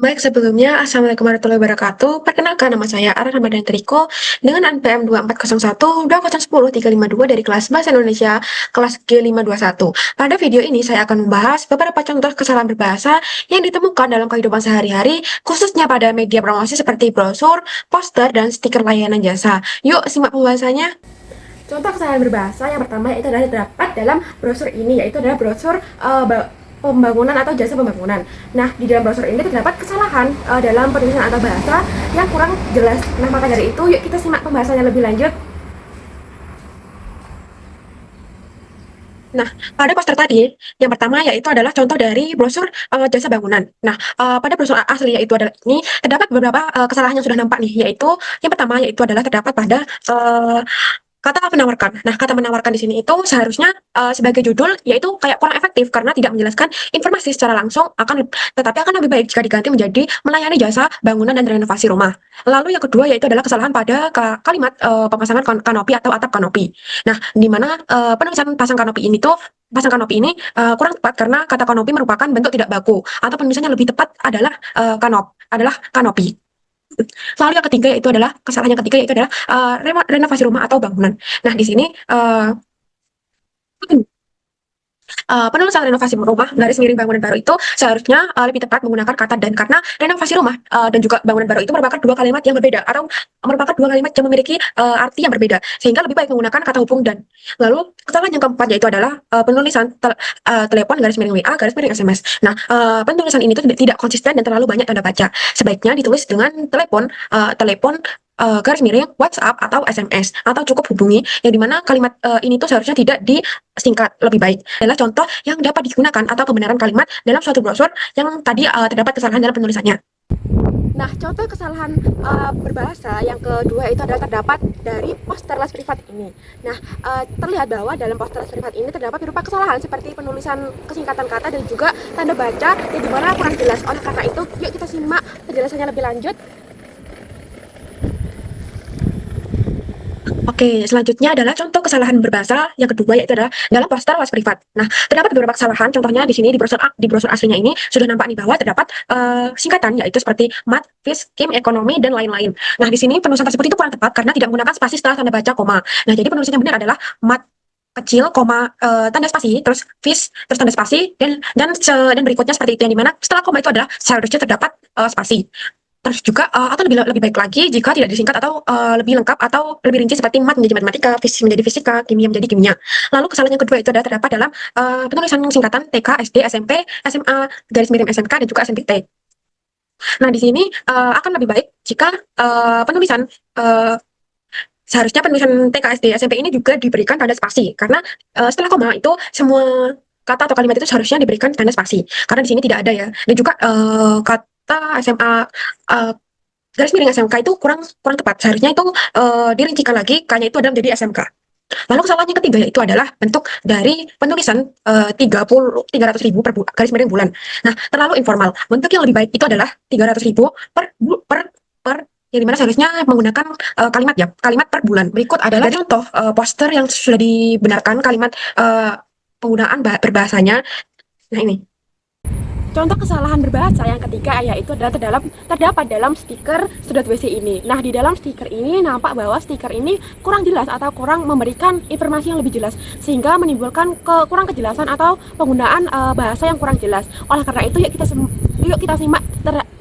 Baik, sebelumnya Assalamualaikum warahmatullahi wabarakatuh. Perkenalkan, nama saya Ara Ramadan Triko dengan NPM 2401 dari kelas Bahasa Indonesia kelas G521. Pada video ini saya akan membahas beberapa contoh kesalahan berbahasa yang ditemukan dalam kehidupan sehari-hari, khususnya pada media promosi seperti brosur, poster, dan stiker layanan jasa. Yuk, simak pembahasannya. Contoh kesalahan berbahasa yang pertama yaitu adalah terdapat dalam brosur ini, yaitu adalah brosur pembangunan atau jasa pembangunan. Nah, di dalam brosur ini terdapat kesalahan dalam penulisan atau bahasa yang kurang jelas. Nah, maka dari itu, yuk kita simak pembahasannya lebih lanjut. Nah, pada poster tadi, yang pertama yaitu adalah contoh dari brosur jasa bangunan. Nah, pada brosur asli yaitu adalah ini terdapat beberapa kesalahan yang sudah nampak nih, yaitu yang pertama yaitu adalah terdapat pada kata menawarkan. Nah, kata menawarkan di sini itu seharusnya sebagai judul yaitu kayak kurang efektif karena tidak menjelaskan informasi secara langsung tetapi akan lebih baik jika diganti menjadi melayani jasa bangunan dan renovasi rumah. Lalu yang kedua yaitu adalah kesalahan pada kalimat pemasangan kanopi atau atap kanopi. Nah, di mana penulisan pasang kanopi ini kurang tepat karena kata kanopi merupakan bentuk tidak baku atau penulisannya lebih tepat adalah kanopi. Lalu yang ketiga yaitu adalah kesalahan yang ketiga yaitu adalah renovasi rumah atau bangunan. Nah, di sini penulisan renovasi rumah garis miring bangunan baru itu seharusnya lebih tepat menggunakan kata dan, karena renovasi rumah dan juga bangunan baru itu merupakan dua kalimat yang berbeda atau merupakan dua kalimat yang memiliki arti yang berbeda, sehingga lebih baik menggunakan kata hubung dan. Lalu kesalahan yang keempat yaitu adalah penulisan telepon garis miring WA garis miring SMS. Nah, penulisan ini tuh tidak konsisten dan terlalu banyak tanda baca. Sebaiknya ditulis dengan telepon garis miring WhatsApp atau SMS, atau cukup hubungi, yang dimana kalimat ini tuh seharusnya tidak disingkat. Lebih baik adalah contoh yang dapat digunakan atau kebenaran kalimat dalam suatu brosur yang tadi terdapat kesalahan dalam penulisannya. Nah, contoh kesalahan berbahasa yang kedua itu adalah terdapat dari poster les privat ini. Nah, terlihat bahwa dalam poster les privat ini terdapat beberapa kesalahan seperti penulisan kesingkatan kata dan juga tanda baca yang dimana kurang jelas. Oleh karena itu, yuk kita simak penjelasannya lebih lanjut. Oke, selanjutnya adalah contoh kesalahan berbahasa yang kedua yaitu adalah dalam poster les privat. Nah, terdapat beberapa kesalahan. Contohnya di sini di brosur aslinya ini sudah nampak nih bahwa terdapat singkatan yaitu seperti mat, fis, kim, ekonomi dan lain-lain. Nah, di sini penulisan tersebut itu kurang tepat karena tidak menggunakan spasi setelah tanda baca koma. Nah, jadi penulisan yang benar adalah mat kecil koma tanda spasi terus fis terus tanda spasi dan berikutnya seperti itu, yang dimana setelah koma itu adalah seharusnya terdapat spasi. Terus juga atau lebih baik lagi jika tidak disingkat atau lebih lengkap atau lebih rinci seperti mat menjadi matematika, fisik menjadi fisika, kimia menjadi kimia. Lalu kesalahan yang kedua itu adalah terdapat dalam penulisan singkatan TK, SD, SMP, SMA, garis miring SMK dan juga SMPT. Nah, di sini akan lebih baik jika penulisan seharusnya penulisan TK, SD, SMP ini juga diberikan tanda spasi, karena setelah koma itu semua kata atau kalimat itu seharusnya diberikan tanda spasi, karena di sini tidak ada ya. Dan juga kata SMA garis miring SMK itu kurang tepat. Seharusnya itu dirincikan lagi, K-nya itu adalah menjadi SMK. Lalu kesalahan yang ketiga yaitu adalah bentuk dari penulisan 300.000 per garis miring bulan. Nah, terlalu informal. Bentuk yang lebih baik itu adalah 300.000 per yang dimana seharusnya menggunakan kalimat per bulan. Berikut adalah contoh poster yang sudah dibenarkan kalimat penggunaan berbahasanya. Nah, ini. Contoh kesalahan berbahasa yang ketiga yaitu adalah terdapat dalam stiker sedot WC ini. Nah, di dalam stiker ini nampak bahwa stiker ini kurang jelas atau kurang memberikan informasi yang lebih jelas, sehingga menimbulkan kurang kejelasan atau penggunaan bahasa yang kurang jelas. Oleh karena itu, yuk kita simak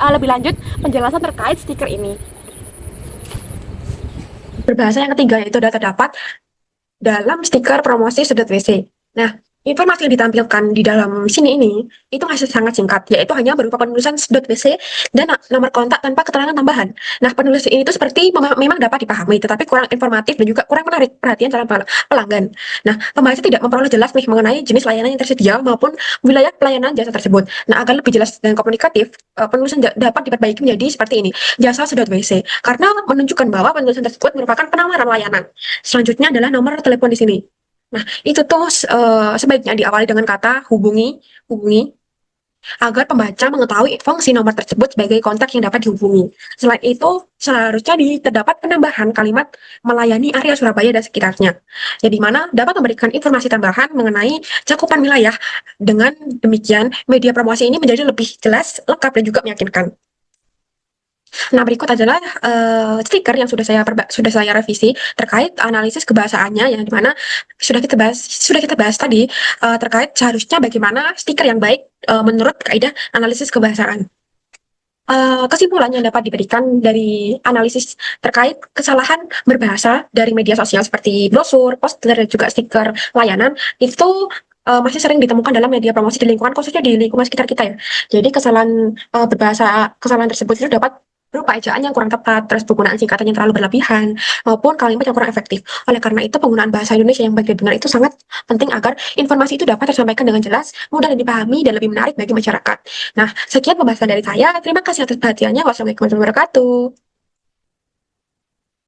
lebih lanjut penjelasan terkait stiker ini. Berbahasa yang ketiga yaitu terdapat dalam stiker promosi sedot WC. Nah, informasi yang ditampilkan di dalam sini ini itu masih sangat singkat, yaitu hanya berupa penulisan sedot WC dan nomor kontak tanpa keterangan tambahan. Nah, penulisan ini itu seperti memang dapat dipahami, tetapi kurang informatif dan juga kurang menarik perhatian calon pelanggan. Nah, pembaca tidak memperoleh jelas nih mengenai jenis layanan yang tersedia maupun wilayah pelayanan jasa tersebut. Nah, agar lebih jelas dan komunikatif, penulisan dapat diperbaiki menjadi seperti ini: jasa sedot WC, karena menunjukkan bahwa penulisan tersebut merupakan penawaran layanan. Selanjutnya adalah nomor telepon di sini. Nah, itu tuh sebaiknya diawali dengan kata hubungi, agar pembaca mengetahui fungsi nomor tersebut sebagai kontak yang dapat dihubungi. Selain itu, seharusnya terdapat penambahan kalimat melayani area Surabaya dan sekitarnya, yang dimana dapat memberikan informasi tambahan mengenai cakupan wilayah. Dengan demikian, media promosi ini menjadi lebih jelas, lengkap, dan juga meyakinkan. Nah, berikut adalah stiker yang sudah saya revisi terkait analisis kebahasaannya, yang dimana sudah kita bahas tadi terkait seharusnya bagaimana stiker yang baik menurut kaidah analisis kebahasaan. Kesimpulan yang dapat diberikan dari analisis terkait kesalahan berbahasa dari media sosial seperti brosur, poster, dan juga stiker layanan itu masih sering ditemukan dalam media promosi di lingkungan, khususnya di lingkungan sekitar kita ya. Jadi kesalahan tersebut itu dapat berupa ejaan yang kurang tepat, terus penggunaan singkatan yang terlalu berlebihan, maupun kalimat yang kurang efektif. Oleh karena itu, penggunaan bahasa Indonesia yang baik dan benar itu sangat penting agar informasi itu dapat tersampaikan dengan jelas, mudah dipahami, dan lebih menarik bagi masyarakat. Nah, sekian pembahasan dari saya. Terima kasih atas perhatiannya. Wassalamualaikum warahmatullahi wabarakatuh.